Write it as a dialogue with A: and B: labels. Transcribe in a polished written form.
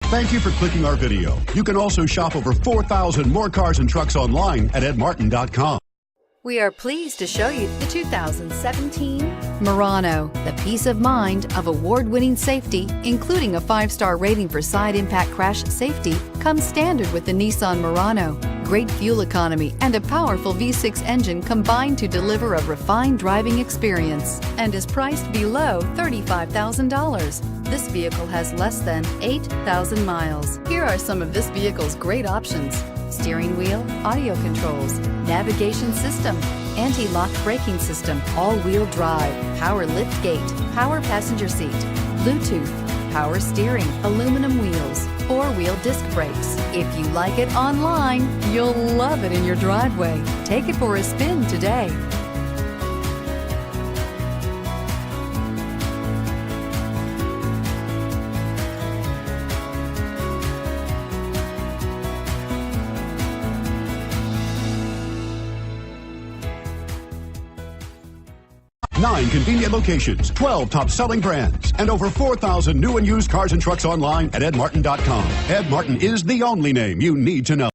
A: Thank you for clicking our video. You can also shop over 4,000 more cars and trucks online at edmartin.com.
B: We are pleased to show you the 2017 Murano. The peace of mind of award-winning safety, including a 5-star rating for side impact crash safety, comes standard with the Nissan Murano. Great fuel economy and a powerful V6 engine combine to deliver a refined driving experience and is priced below $35,000. This vehicle has less than 8,000 miles. Here are some of this vehicle's great options: steering wheel audio controls, navigation system, anti-lock braking system, all-wheel drive, power lift gate, power passenger seat, Bluetooth, power steering, aluminum wheels, 4-wheel disc brakes. If you like it online, you'll love it in your driveway. Take it for a spin today.
A: Nine convenient locations, 12 top-selling brands, and over 4,000 new and used cars and trucks online at edmartin.com. Ed Martin is the only name you need to know.